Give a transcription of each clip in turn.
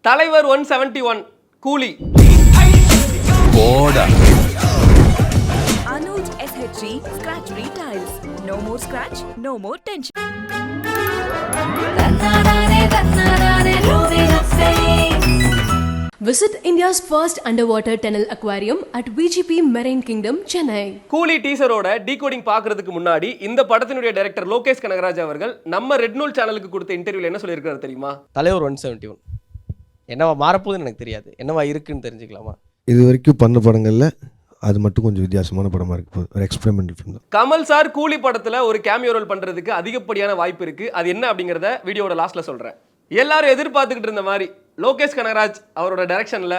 தலைவர் 171 கூலி. போடா. Anuj SHG Scratch Retiles. No more scratch, no more tension. Visit India's first underwater tunnel aquarium at VGP Marine Kingdom, Chennai. கூலி டீசரோட decoding பார்க்கறதுக்கு முன்னாடி இந்த படத்தினுடைய டைரக்டர் லோகேஷ் கனகராஜ் அவர்கள் நம்ம ரெட் நூல் சேனலுக்கு கொடுத்த இன்டர்வியூல என்ன சொல்லியிருக்காரு தெரியுமா? தலைவர் 171 என்னவா மாறப்போகுதுன்னு எனக்கு தெரியாது, என்னவா இருக்குன்னு தெரிஞ்சுக்கலாமா? இது வரைக்கும் பண்ண படங்களில் அது மட்டும் கொஞ்சம் வித்தியாசமான படமாக இருக்கு, ஒரு எக்ஸ்பெரிமெண்டல் ஃபிலிம் தான். கமல் சார் கூலி படத்தில் ஒரு கேமியோ ரோல் பண்ணுறதுக்கு அதிகப்படியான வாய்ப்பு இருக்குது. அது என்ன அப்படிங்கிறத வீடியோட லாஸ்ட்டில் சொல்கிறேன். எல்லாரும் எதிர்பார்த்துக்கிட்டு இருந்த மாதிரி லோகேஷ் கனகராஜ் அவரோட டைரக்ஷனில்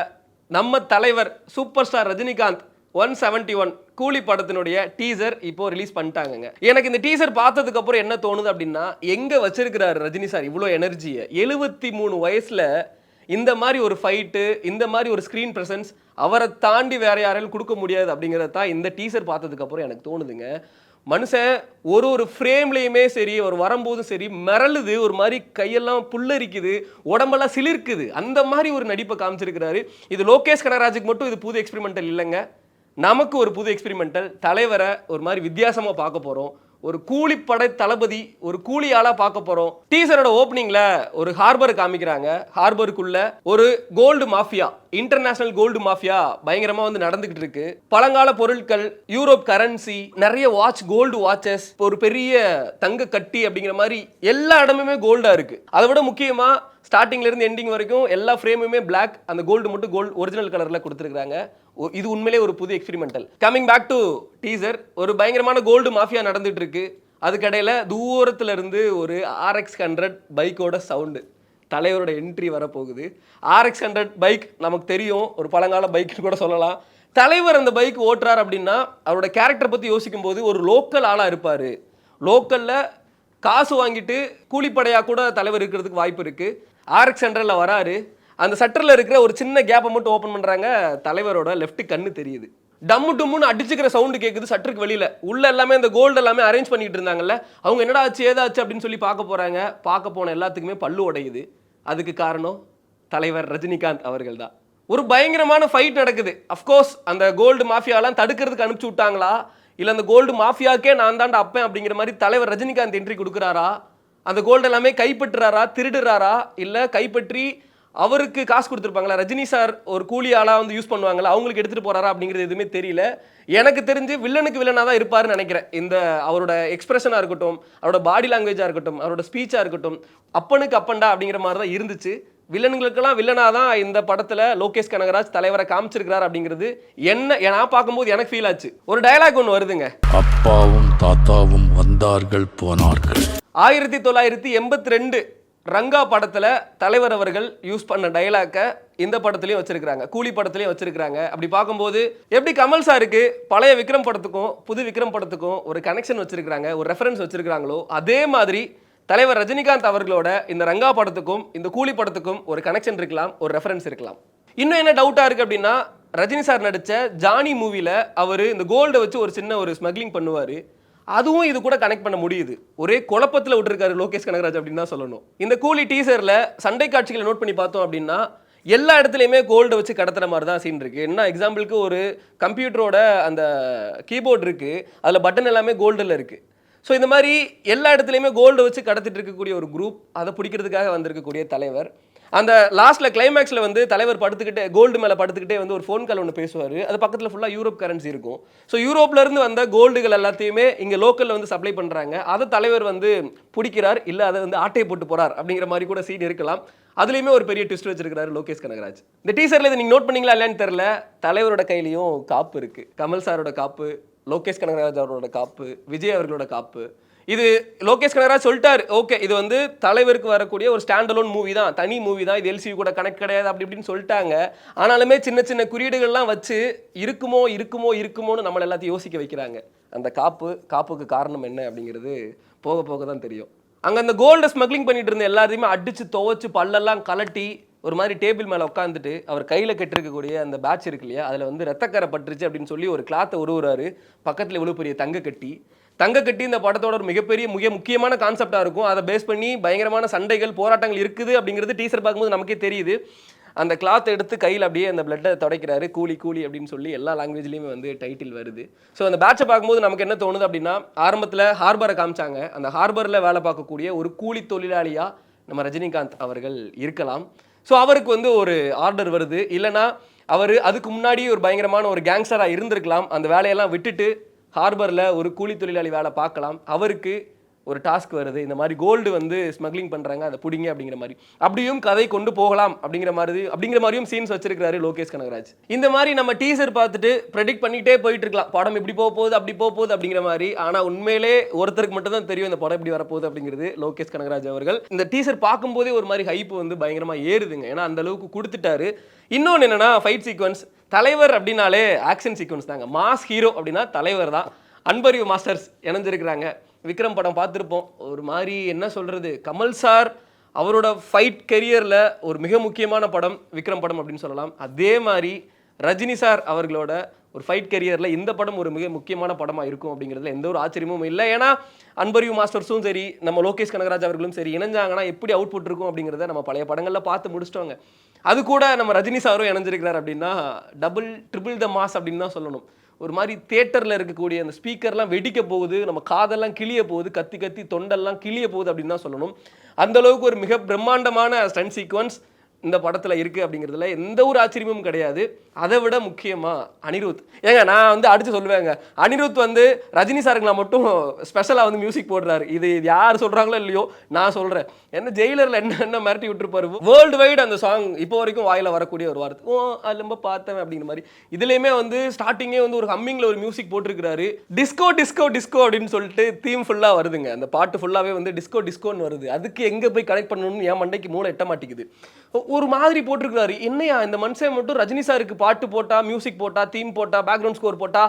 நம்ம தலைவர் சூப்பர் ஸ்டார் ரஜினிகாந்த் 171 கூலி படத்தினுடைய டீசர் இப்போ ரிலீஸ் பண்ணிட்டாங்க. எனக்கு இந்த டீசர் பார்த்ததுக்கு அப்புறம் என்ன தோணுது அப்படின்னா, எங்கே வச்சிருக்கிறாரு ரஜினி சார் இவ்வளோ எனர்ஜியை? 73 வயசில் இந்த மாதிரி ஒரு ஃபைட்டு, இந்த மாதிரி ஒரு ஸ்க்ரீன் ப்ரெசன்ஸ் அவரை தாண்டி வேற யாராலும் கொடுக்க முடியாது அப்படிங்கிறது தான் இந்த டீசர் பார்த்ததுக்கப்புறம் எனக்கு தோணுதுங்க. மனுஷன் ஒரு ஃப்ரேம்லேயுமே சரி, ஒரு வரும்போதும் சரி மிரளுது, ஒரு மாதிரி கையெல்லாம் புல்லரிக்குது, உடம்பெல்லாம் சிலிர்க்குது. அந்த மாதிரி ஒரு நடிப்பை காமிச்சிருக்கிறாரு. இது லோகேஷ் கனகராஜுக்கு மட்டும் இது புது எக்ஸ்பெரிமெண்டல் இல்லைங்க, நமக்கு ஒரு புது எக்ஸ்பெரிமெண்டல். தலைவரை ஒரு மாதிரி வித்தியாசமாக பார்க்க போகிறோம். ஒரு கூலிப்படை தளபதி, ஒரு கூலி ஆளா பார்க்க போறோம். டீசரோட ஓப்பனிங்ல ஒரு ஹார்பர் காமிக்கிறாங்க. ஹார்பருக்குள்ள ஒரு gold mafia, international gold mafia பயங்கரமா வந்து நடந்துகிட்டு இருக்கு. பழங்கால பொருட்கள், யூரோப் கரன்சி, நிறைய வாட்ச், கோல்டு வாட்சஸ், ஒரு பெரிய தங்க கட்டி அப்படிங்கிற மாதிரி எல்லா இடமுமே கோல்டா இருக்கு. அதை விட முக்கியமா ஸ்டார்டிங்ல இருந்து எண்டிங் வரைக்கும் எல்லா ஃப்ரேமுமே பிளாக், அந்த கோல்டு மட்டும் கோல்டு ஒரிஜினல் கலர்ல கொடுத்துருக்காங்க. இது உண்மையிலே ஒரு புது experimental. Coming back to teaser, ஒரு பயங்கரமான கோல்டு மாஃபியா நடந்துட்டு இருக்கு. அதுக்கடையில் தூரத்துல இருந்து ஒரு RX100 பைக்கோட சவுண்டு, தலைவரோட என்ட்ரி வரப்போகுது. RX100 பைக் நமக்கு தெரியும், ஒரு பழங்கால பைக்னு கூட சொல்லலாம். தலைவர் அந்த பைக் ஓட்டுறார் அப்படின்னா அவரோட கேரக்டர் பற்றி யோசிக்கும் போது ஒரு லோக்கல் ஆளாக இருப்பார். லோக்கலில் காசு வாங்கிட்டு கூலிப்படையாக கூட தலைவர் இருக்கிறதுக்கு வாய்ப்பு இருக்குது. RX100ல வராரு. அந்த சட்டரில் இருக்கிற ஒரு சின்ன கேப்பை மட்டும் ஓப்பன் பண்ணுறாங்க. தலைவரோட லெஃப்ட் கண்ணு தெரியுது. டம்மு டும்முன்னு அடிச்சுக்கிற சவுண்டு கேட்குது சட்டருக்கு வெளியில். உள்ள எல்லாமே அந்த கோல்டு எல்லாமே அரேஞ்ச் பண்ணிட்டு இருந்தாங்கல்ல, அவங்க என்னடா ஆச்சு ஏதாச்சு அப்படின்னு சொல்லி பார்க்க போகிறாங்க. பார்க்க போன எல்லாத்துக்குமே பல்லு உடையுது. அதுக்கு காரணம் தலைவர் ரஜினிகாந்த் அவர்கள் தான். ஒரு பயங்கரமான ஃபைட் நடக்குது. அஃப்கோர்ஸ் அந்த கோல்டு மாஃபியாலாம் தடுக்கிறதுக்கு அனுப்பிச்சு விட்டாங்களா, இல்லை அந்த கோல்டு மாஃபியாக்கே நான் தாண்டா அப்பேன் அப்படிங்கிற மாதிரி தலைவர் ரஜினிகாந்த் என்ட்ரி கொடுக்குறாரா, அந்த கோல்டு எல்லாமே கைப்பற்றுறாரா, திருடுறாரா, இல்லை கைப்பற்றி அவருக்கு காசு கொடுத்துருப்பாங்களா, ரஜினி சார் ஒரு கூலி ஆளாக வந்து யூஸ் பண்ணுவாங்களா, அவங்களுக்கு எடுத்துகிட்டு போகிறாரா அப்படிங்கிறது எதுவுமே தெரியல. எனக்கு தெரிஞ்சு வில்லனுக்கு வில்லனாக தான் இருப்பாருன்னு நினைக்கிறேன். இந்த அவரோட எக்ஸ்பிரஷனாக இருக்கட்டும், அவரோட பாடி லாங்குவேஜாக இருக்கட்டும், அவரோட ஸ்பீச்சாக இருக்கட்டும், அப்பனுக்கு அப்பண்டா அப்படிங்கிற மாதிரி தான் இருந்துச்சு. வில்லனுங்களுக்கெல்லாம் வில்லனாக தான் இந்த படத்தில் லோகேஷ் கனகராஜ் தலைவரை காமிச்சிருக்கிறார் அப்படிங்கிறது என்ன நான் பார்க்கும்போது எனக்கு ஃபீல் ஆச்சு. ஒரு டயலாக் ஒன்று வருதுங்க, அப்பாவும் தாத்தாவும் வந்தார்கள் போனார்கள். 1982 ரங்கா படத்தில் தலைவர் அவர்கள் யூஸ் பண்ண டயலாக்கை இந்த படத்துலையும் வச்சிருக்கிறாங்க, கூலி படத்துலையும் வச்சிருக்கிறாங்க. அப்படி பார்க்கும்போது எப்படி கமல் சாருக்கு பழைய விக்ரம் படத்துக்கும் புது விக்ரம் படத்துக்கும் ஒரு கனெக்ஷன் வச்சிருக்கிறாங்க, ஒரு ரெஃபரன்ஸ் வச்சிருக்கிறாங்களோ, அதே மாதிரி தலைவர் ரஜினிகாந்த் அவர்களோட இந்த ரங்கா படத்துக்கும் இந்த கூலி படத்துக்கும் ஒரு கனெக்ஷன் இருக்கலாம், ஒரு ரெஃபரன்ஸ் இருக்கலாம். இன்னும் என்ன டவுட்டாக இருக்குது அப்படின்னா, ரஜினி சார் நடித்த ஜானி மூவியில் அவர் இந்த கோல்டை வச்சு ஒரு சின்ன ஒரு ஸ்மக்லிங் பண்ணுவார். அதுவும் இது கூட கனெக்ட் பண்ண முடியுது. ஒரே குழப்பத்தில் விட்டுருக்காரு லோகேஷ் கனகராஜ் அப்படின்னு தான் சொல்லணும். இந்த கூலி டீசரில் சண்டை காட்சிகளை நோட் பண்ணி பார்த்தோம் அப்படின்னா எல்லா இடத்துலையுமே கோல்டை வச்சு கடத்துற மாதிரி தான் சீன் இருக்குது. என்ன எக்ஸாம்பிளுக்கு ஒரு கம்ப்யூட்டரோட அந்த கீபோர்டு இருக்குது, அதில் பட்டன் எல்லாமே கோல்டில் இருக்குது. ஸோ இந்த மாதிரி எல்லா இடத்துலையுமே கோல்டை வச்சு கடத்திட்டு இருக்கக்கூடிய ஒரு குரூப், அதை பிடிக்கிறதுக்காக வந்திருக்கக்கூடிய தலைவர். அந்த லாஸ்ட்டில் கிளைமேக்ஸில் வந்து தலைவர் படுத்துக்கிட்டே கோல்டு மேலே படுத்துக்கிட்டே வந்து ஒரு ஃபோன் கால் ஒன்று பேசுவார். அது பக்கத்தில் ஃபுல்லாக யூரோப் கரன்சி இருக்கும். ஸோ யூரோப்லேருந்து வந்த கோல்டுகள் எல்லாத்தையுமே இங்கே லோக்கலில் வந்து சப்ளை பண்ணுறாங்க. அதை தலைவர் வந்து பிடிக்கிறார், இல்லை அதை வந்து ஆட்டையை போட்டு போகிறார் அப்படிங்கிற மாதிரி கூட சீன் இருக்கலாம். அதுலேயுமே ஒரு பெரிய ட்விஸ்ட் வச்சிருக்கிறாரு லோகேஷ் கனகராஜ். இந்த டீசரில் இதை நீங்கள் நோட் பண்ணீங்களா இல்லைன்னு தெரில, தலைவரோட கையிலையும் காப்பு இருக்குது. கமல் சாரோட காப்பு, லோகேஷ் கனகராஜ் அவரோட காப்பு, விஜய் அவர்களோட காப்பு. இது லோகேஷ் கனகராஜ் சொல்லிட்டார், ஓகே இது வந்து தலைவருக்கு வரக்கூடிய ஒரு ஸ்டாண்ட் அலோன் மூவி தான், தனி மூவி தான், இது LCU கூட கனெக்ட் கிடையாது அப்படி இப்படின்னு சொல்லிட்டாங்க. ஆனாலுமே சின்ன சின்ன குறியீடுகள்லாம் வச்சு இருக்குமோ இருக்குமோ இருக்குமோன்னு நம்மளை எல்லாத்தையும் யோசிக்க வைக்கிறாங்க. அந்த காப்புக்கு காரணம் என்ன அப்படிங்கிறது போக போக தான் தெரியும். அங்கே அந்த கோல்டை ஸ்மக்லிங் பண்ணிட்டு இருந்த எல்லாத்தையுமே அடித்து துவைச்சு பல்லெல்லாம் கலட்டி ஒரு மாதிரி டேபிள் மேலே உட்காந்துட்டு அவர் கையில் கட்டிருக்கக்கூடிய அந்த பேட்ச் இருக்கு இல்லையா, அதில் வந்து ரத்தக்கரை பட்டுருச்சு அப்படின்னு சொல்லி ஒரு கிளாத்தை உருவுறாரு. பக்கத்தில் இவ்வளோ பெரிய தங்க கட்டி இந்த படத்தோட ஒரு மிகப்பெரிய முக்கியமான கான்செப்டாக இருக்கும். அதை பேஸ் பண்ணி பயங்கரமான சண்டைகள் போராட்டங்கள் இருக்குது அப்படிங்கிறது டீசர் பார்க்கும்போது நமக்கே தெரியுது. அந்த கிளாத் எடுத்து கையில் அப்படியே அந்த பிளட்டை துடைக்கிறாரு, கூலி கூலி அப்படின்னு சொல்லி எல்லா லாங்குவேஜ்லேயுமே வந்து டைட்டில் வருது. ஸோ அந்த பேட்சை பார்க்கும்போது நமக்கு என்ன தோணுது அப்படின்னா, ஆரம்பத்தில் ஹார்பரை காமிச்சாங்க. அந்த ஹார்பரில் வேலை பார்க்கக்கூடிய ஒரு கூலி தொழிலாளியாக நம்ம ரஜினிகாந்த் அவர்கள் இருக்கலாம். ஸோ அவருக்கு வந்து ஒரு ஆர்டர் வருது, இல்லைனா அவர் அதுக்கு முன்னாடி ஒரு பயங்கரமான ஒரு கேங்ஸ்டராக இருந்திருக்கலாம். அந்த வேலையெல்லாம் விட்டுட்டு ஹார்பரில் ஒரு கூலி தொழிலாளி வேலை பார்க்கலாம். அவருக்கு ஒரு டாஸ்க் வருது, இந்த மாதிரி கோல்டு வந்து ஸ்மக்லிங் பண்ணுறாங்க, அதை பிடிங்க அப்படிங்கிற மாதிரி. அப்படியும் கதை கொண்டு போகலாம் அப்படிங்கிற மாதிரியும் சீன்ஸ் வச்சிருக்காரு லோகேஷ் கனகராஜ். இந்த மாதிரி நம்ம டீசர் பார்த்துட்டு ப்ரெடிக்ட் பண்ணிகிட்டே போயிட்டு இருக்கலாம், படம் இப்படி போக போகுது அப்படி போக போகுது அப்படிங்கிற மாதிரி. ஆனால் உண்மையிலே ஒருத்தருக்கு மட்டும் தான் தெரியும் இந்த படம் இப்படி வரப்போகுது அப்படிங்கிறது, லோகேஷ் கனகராஜ் அவர்கள். இந்த டீசர் பார்க்கும்போதே ஒரு மாதிரி ஹைப் வந்து பயங்கரமாக ஏறுதுங்க, ஏன்னா அந்த அளவுக்கு கொடுத்துட்டாரு. இன்னொன்று என்னென்னா, ஃபைட் சீக்வன்ஸ். தலைவர் அப்படின்னாலே ஆக்ஷன் சீக்வன்ஸ் தாங்க. மாஸ் ஹீரோ அப்படின்னா தலைவர் தான். அன்பறிவு மாஸ்டர்ஸ் இணைஞ்சிருக்கிறாங்க. விக்ரம் படம் பார்த்துருப்போம். ஒரு மாதிரி என்ன சொல்கிறது, கமல் சார் அவரோட ஃபைட் கெரியரில் ஒரு மிக முக்கியமான படம் விக்ரம் படம் அப்படின்னு சொல்லலாம். அதே மாதிரி ரஜினி சார் அவர்களோட ஒரு ஃபைட் கெரியரில் இந்த படம் ஒரு மிக முக்கியமான படமாக இருக்கும் அப்படிங்கிறதுல எந்த ஒரு ஆச்சரியமும் இல்லை. ஏன்னா அன்பறிவு மாஸ்டர்ஸும் சரி, நம்ம லோகேஷ் கனகராஜ் அவர்களும் சரி இணைஞ்சாங்கன்னா எப்படி அவுட்புட் இருக்கும் அப்படிங்கிறத நம்ம பழைய படங்களில் பார்த்து முடிச்சிட்டோங்க. அது கூட நம்ம ரஜினி சாரும் இணைஞ்சிருக்கிறார் அப்படின்னா டபுள் ட்ரிபிள் த மாஸ் அப்படின்னு தான் சொல்லணும். ஒரு மாதிரி தியேட்டரில் இருக்கக்கூடிய அந்த ஸ்பீக்கர்லாம் வெடிக்க போகுது, நம்ம காதெல்லாம் கிளிய போகுது, கத்தி கத்தி தொண்டெல்லாம் கிளிய போகுது அப்படின்னு தான் சொல்லணும். அந்தளவுக்கு ஒரு மிக பிரம்மாண்டமான ஸ்டண்ட் சீக்வன்ஸ் இந்த படத்தில் இருக்குது அப்படிங்கிறதுல எந்த ஒரு ஆச்சரியமும் கிடையாது. அதை விட முக்கியமாக அனிருத், ஏங்க நான் வந்து அடித்து சொல்லுவேங்க, அனிருத் வந்து ரஜினி சாருங்களா மட்டும் ஸ்பெஷலாக வந்து மியூசிக் போடுறாரு. இது யார் சொல்கிறாங்களோ இல்லையோ, நான் சொல்கிறேன். என்ன ஜெயிலரில் என்ன மிரட்டி விட்டுருப்பாரு. வேர்ல்டு வைடு அந்த சாங் இப்போ வரைக்கும் வாயில் வரக்கூடிய ஒரு வார்த்தை, அது ரொம்ப பார்த்தேன் அப்படிங்கிற மாதிரி. இதுலேயுமே வந்து ஸ்டார்டிங்கே வந்து ஒரு ஹம்மிங்கில் ஒரு மியூசிக் போட்டிருக்கிறாரு. டிஸ்கோ டிஸ்கோ டிஸ்கோ அப்படின்னு சொல்லிட்டு தீம் ஃபுல்லாக வருதுங்க. அந்த பாட்டு ஃபுல்லாகவே வந்து டிஸ்கோ டிஸ்கோன்னு வருது. அதுக்கு எங்கே போய் கனெக்ட் பண்ணணும்னு என் மண்டைக்கு மூளை எட்ட மாட்டேங்குது. ஒரு மாதிரி போட்டிருக்கிறாரு. என்னையா இந்த மனுஷன் மட்டும் ரஜினி சாருக்கு பாட்டு போட்டா, மியூசிக் போட்டா, தீம் போட்டா, பேக்ரவுண்ட் ஸ்கோர் போட்டா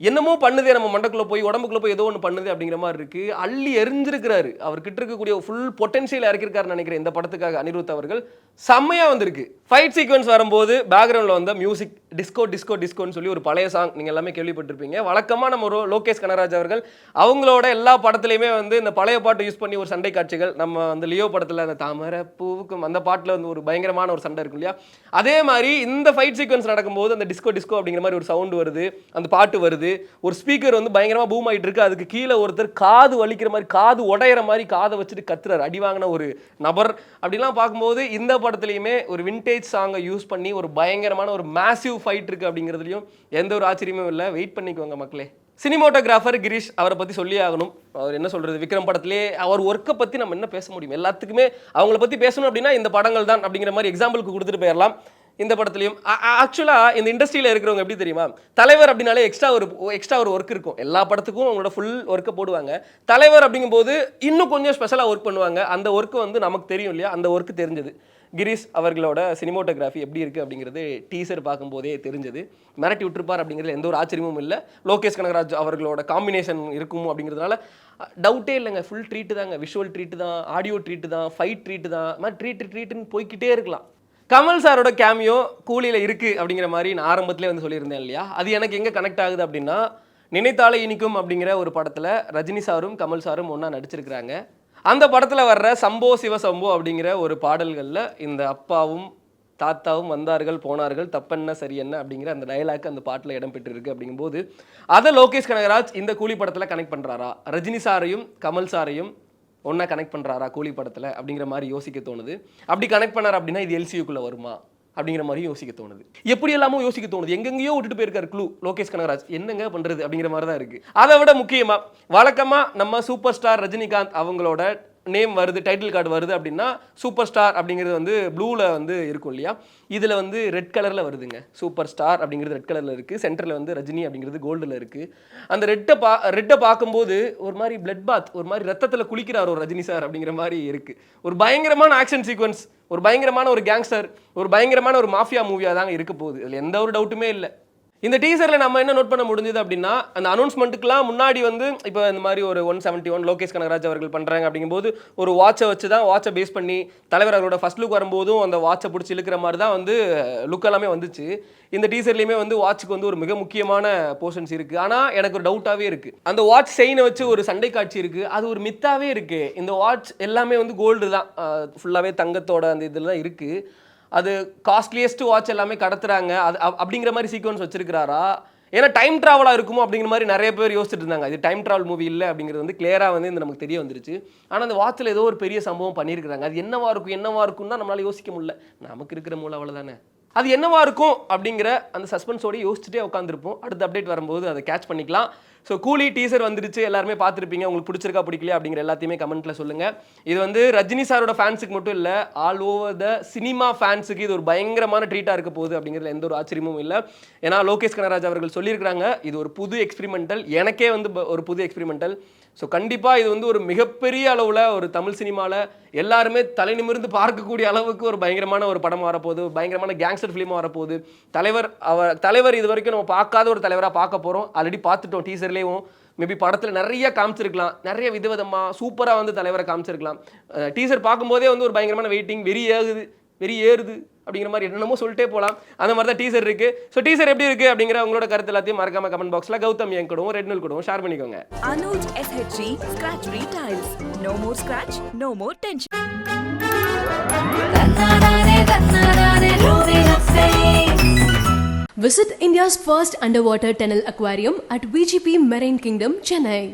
என்னமோ பண்ணுதே, நம்ம மண்டக்குள்ளே போய் உடம்புக்குள்ளே போய் ஏதோ ஒன்று பண்ணுது அப்படிங்கிற மாதிரி இருக்குது. அள்ளி எரிஞ்சிருக்கிறாரு. அவர்கிட்ட இருக்கக்கூடிய ஃபுல் பொட்டன்ஷியல் இறக்கிருக்காருன்னு நினைக்கிறேன் இந்த படத்துக்காக அனிருத் அவர்கள். செம்மையாக வந்திருக்கு. ஃபைட் சீக்வன்ஸ் வரும்போது பேக்ரவுண்டில் வந்து மியூசிக் டிஸ்கோ டிஸ்கோ டிஸ்கோன்னு சொல்லி ஒரு பழைய சாங் நீங்கள் எல்லாமே கேள்விப்பட்டிருப்பீங்க. வழக்கமாக நம்ம ஒரு லோகேஷ் கனகராஜ் அவர்கள் அவங்களோட எல்லா படத்துலையுமே வந்து இந்த பழைய பாட்டு யூஸ் பண்ணி ஒரு சண்டை காட்சிகள், நம்ம அந்த லியோ படத்தில் அந்த தாமரை பூவுக்கும் அந்த பாட்டில் வந்து ஒரு பயங்கரமான ஒரு சண்டை இருக்கும் இல்லையா, அதே மாதிரி இந்த ஃபைட் சீக்வன்ஸ் நடக்கும்போது அந்த டிஸ்கோ டிஸ்கோ அப்படிங்கிற மாதிரி ஒரு சவுண்டு வருது, அந்த பாட்டு வருது, ஒரு ஸ்பீக்கர் வந்து பயங்கரமாக பூம் ஆகிட்டு இருக்கு. அதுக்கு கீழே ஒருத்தர் காது வலிக்கிற மாதிரி, காது உடையிற மாதிரி காதை வச்சுட்டு கத்துறாரு, அடி வாங்கின ஒரு நபர். அப்படிலாம் பார்க்கும்போது இந்த படத்துலையுமே ஒரு விண்டேஜ் சாங்கை யூஸ் பண்ணி ஒரு பயங்கரமான ஒரு மேசிவ் ஃபைட் இருக்குது அப்படிங்கிறதுலையும் எந்த ஒரு ஆச்சரியமும் இல்லை. வெயிட் பண்ணிக்கோங்க மக்களே. சினிமோட்டோகிராஃபர் கிரீஷ் அவரை பற்றி சொல்லி ஆகணும். அவர் என்ன சொல்கிறது, விக்ரம் படத்திலே அவர் ஒர்க்கை பற்றி நம்ம என்ன பேச முடியும். எல்லாத்துக்குமே அவங்கள பற்றி பேசணும் அப்படின்னா இந்த படங்கள் தான் அப்படிங்கிற மாதிரி எக்ஸாம்பிளுக்கு கொடுத்துட்டு போயிடலாம். இந்த படத்துலையும் ஆக்சுவலாக இந்த இண்டஸ்ட்ரியில் இருக்கிறவங்க எப்படி தெரியுமா, தலைவர் அப்படின்னாலே எக்ஸ்ட்ரா ஒரு ஒர்க் இருக்கும். எல்லா படத்துக்கும் அவங்களோட ஃபுல் ஒர்க்கை போடுவாங்க. தலைவர் அப்படிங்கும்போது இன்னும் கொஞ்சம் ஸ்பெஷலாக ஒர்க் பண்ணுவாங்க. அந்த ஒர்க்கு வந்து நமக்கு தெரியும் இல்லையா, அந்த ஒர்க்கு தெரிஞ்சது. கிரீஷ் அவர்களோட சினிமோட்டோகிராஃபி எப்படி இருக்குது அப்படிங்கிறது டீசர் பார்க்கும்போதே தெரிஞ்சது. மிரட்டி விட்டுருப்பார் அப்படிங்கிறது எந்த ஒரு ஆச்சரியமும் இல்லை. லோகேஷ் கனகராஜ் அவர்களோட காம்பினேஷன் இருக்கும் அப்படிங்கிறதுனால டவுட்டே இல்லைங்க. ஃபுல் ட்ரீட்டு தாங்க. விஷுவல் ட்ரீட்டு தான், ஆடியோ ட்ரீட்டு தான், ஃபைட் ட்ரீட்டு தான், மாதிரி ட்ரீட்டுன்னு போய்கிட்டே இருக்கலாம். கமல் சாரோட கேமியோ கூலியில் இருக்குது அப்படிங்கிற மாதிரி நான் ஆரம்பத்திலே வந்து சொல்லியிருந்தேன் இல்லையா, அது எனக்கு எங்கே கனெக்ட் ஆகுது அப்படின்னா, நினைத்தாலே இனிக்கும் அப்படிங்கிற ஒரு படத்தில் ரஜினி சாரும் கமல் சாரும் ஒன்றா நடிச்சிருக்கிறாங்க. அந்த படத்தில் வர்ற சம்போ சிவசம்போ அப்படிங்கிற ஒரு பாடல்களில் இந்த அப்பாவும் தாத்தாவும் வந்தார்கள் போனார்கள் தப்பென்ன சரி என்ன அப்படிங்கிற அந்த டயலாக் அந்த பாட்டில் இடம்பெற்றிருக்கு. அப்படிங்கும்போது அதை லோகேஷ் கனகராஜ் இந்த கூலி படத்தில் கனெக்ட் பண்ணுறாரா, ரஜினி சாரையும் கமல் சாரையும் ஒன்றா கனெக்ட் பண்ணுறாரா கூலி படத்தில் அப்படிங்கிற மாதிரி யோசிக்க தோணுது. அப்படி கனெக்ட் பண்ணார் அப்படின்னா இது எல்சியூக்குள்ளே வருமா அப்படிங்கிற மாதிரி யோசிக்க தோணுது. எப்படி எல்லாமோ யோசிக்க தோணுது. எங்கெங்கேயோ விட்டுட்டு போயிருக்காரு க்ளூ லோகேஷ் கனகராஜ், என்னங்க பண்ணுறது அப்படிங்கிற மாதிரி தான் இருக்குது. அதை விட முக்கியமாக வழக்கமாக நம்ம சூப்பர் ஸ்டார் ரஜினிகாந்த் அவங்களோட நேம் வருது, டைட்டில் கார்டு வருது அப்படின்னா சூப்பர் ஸ்டார் அப்படிங்கிறது வந்து ப்ளூவில் வந்து இருக்கும் இல்லையா, இதில் வந்து ரெட் கலரில் வருதுங்க. சூப்பர் ஸ்டார் அப்படிங்கிறது ரெட் கலரில் இருக்குது, சென்டரில் வந்து ரஜினி அப்படிங்கிறது கோல்டில் இருக்குது. அந்த ரெட்டை பார்க்கும்போது ஒரு மாதிரி பிளட் பாத், ஒரு மாதிரி ரத்தத்தில் குளிக்கிறார் ஒரு ரஜினி சார் அப்படிங்கிற மாதிரி இருக்குது. ஒரு பயங்கரமான ஆக்ஷன் சீக்வன்ஸ், ஒரு பயங்கரமான ஒரு கேங்ஸ்டர், ஒரு பயங்கரமான ஒரு மாஃபியா மூவியாக தாங்க இருக்க போகுது. அதில் எந்த ஒரு டவுட்டுமே இல்லை. இந்த டீசரில் நம்ம என்ன நோட் பண்ண முடிஞ்சது அப்படின்னா, அந்த அனௌன்ஸ்மெண்ட்டுக்குலாம் முன்னாடி வந்து இப்போ இந்த மாதிரி ஒரு 171 லோகேஷ் கனகராஜ் அவர்கள் பண்ணுறாங்க அப்படிங்கும்போது ஒரு வாட்சை வச்சு தான், வாட்சை பேஸ் பண்ணி தலைவர் அவரோட ஃபர்ஸ்ட் லுக் வரும்போதும் அந்த வாட்சை பிடிச்சி இழுக்கிற மாதிரி தான் வந்து லுக் எல்லாமே வந்துச்சு. இந்த டீசர்லேயுமே வந்து வாட்சுக்கு வந்து ஒரு மிக முக்கியமான போர்ஷன்ஸ் இருக்குது. ஆனால் எனக்கு ஒரு டவுட்டாகவே இருக்குது, அந்த வாட்ச் செயினை வச்சு ஒரு சண்டை காட்சி இருக்குது, அது ஒரு மித்தாகவே இருக்குது. இந்த வாட்ச் எல்லாமே வந்து கோல்டு தான், ஃபுல்லாகவே தங்கத்தோட அந்த இதில் தான் இருக்குது. அது காஸ்ட்லியஸ்ட் வாட்ச் எல்லாமே கடத்துறாங்க அது அப்படிங்கிற மாதிரி சீக்வன்ஸ் வச்சிருக்கிறாரா? ஏன்னா டைம் ட்ராவலாக இருக்குமோ அப்படிங்கிற மாதிரி நிறைய பேர் யோசிச்சுட்டு இருந்தாங்க. இது டைம் ட்ராவல் மூவி இல்லை அப்படிங்கிறது வந்து கிளியராக வந்து இந்த நமக்கு தெரிய வந்துருச்சு. ஆனால் அந்த வாட்சில் ஏதோ ஒரு பெரிய சம்பவம் பண்ணியிருக்கிறாங்க. அது என்னவா இருக்கும் தான் நம்மளால யோசிக்க முடியல. நமக்கு இருக்கிற மூளை அவ்வளோதானே. அது என்னவா இருக்கும் அப்படிங்கிற அந்த சஸ்பென்ஸோடு யோசிச்சுட்டே உட்காந்துருப்போம். அடுத்த அப்டேட் வரும்போது அதை கேட்ச் பண்ணிக்கலாம். ஸோ கூலி டீசர் வந்துருச்சு, எல்லாருமே பார்த்துருப்பீங்க. உங்களுக்கு பிடிச்சிருக்கா பிடிக்கலையா அப்படிங்கிற எல்லாத்தையுமே கமெண்ட்டில் சொல்லுங்கள். இது வந்து ரஜினி சாரோட ஃபேன்ஸுக்கு மட்டும் இல்லை, ஆல் ஓவர் த சினிமா ஃபேன்ஸுக்கு இது ஒரு பயங்கரமான ட்ரீட்டாக இருக்க போகுது அப்படிங்கிறதுல எந்த ஒரு ஆச்சரியமும் இல்லை. ஏன்னா லோகேஷ் கனகராஜ் அவர்கள் சொல்லியிருக்கிறாங்க இது ஒரு புது எக்ஸ்பெரிமெண்டல், எனக்கே வந்து ஒரு புது எக்ஸ்பெரிமெண்டல். ஸோ கண்டிப்பாக இது வந்து ஒரு மிகப்பெரிய அளவில் ஒரு தமிழ் சினிமாவில் எல்லாருமே தலை நிமிர்ந்து பார்க்கக்கூடிய அளவுக்கு ஒரு பயங்கரமான ஒரு படம் வரப்போகுது, பயங்கரமான கேங்ஸ்டர் ஃபிலிமாக வரப்போகுது. தலைவர் இது வரைக்கும் நம்ம பார்க்காத ஒரு தலைவராக பார்க்க போகிறோம். ஆல்ரெடி பார்த்துட்டோம் டீசர்லேயும், மேபி படத்தில் நிறைய காமிச்சிருக்கலாம், நிறைய விதவிதமாக சூப்பராக வந்து தலைவரை காமிச்சிருக்கலாம். டீசர் பார்க்கும்போதே வந்து ஒரு பயங்கரமான வெயிட்டிங், வெறி ஏறுது அப்படிங்கிற மாதிரி என்னமோ சொல்லிட்டே போகலாம். அந்த மாதிரி தான் டீசர் இருக்குது. ஸோ டீசர் எப்படி இருக்குது அப்படிங்கிற உங்களோட கருத்து எல்லாத்தையும் மறக்காம கமெண்ட் பாக்ஸில் கௌதம் என் கூடவும் ரெட் நூல் கூடவும் ஷேர் பண்ணிக்கோங்க. Anuj SHG Scratch Retiles. No more scratch, no more tension. Visit India's first underwater tunnel aquarium at VGP Marine Kingdom, Chennai.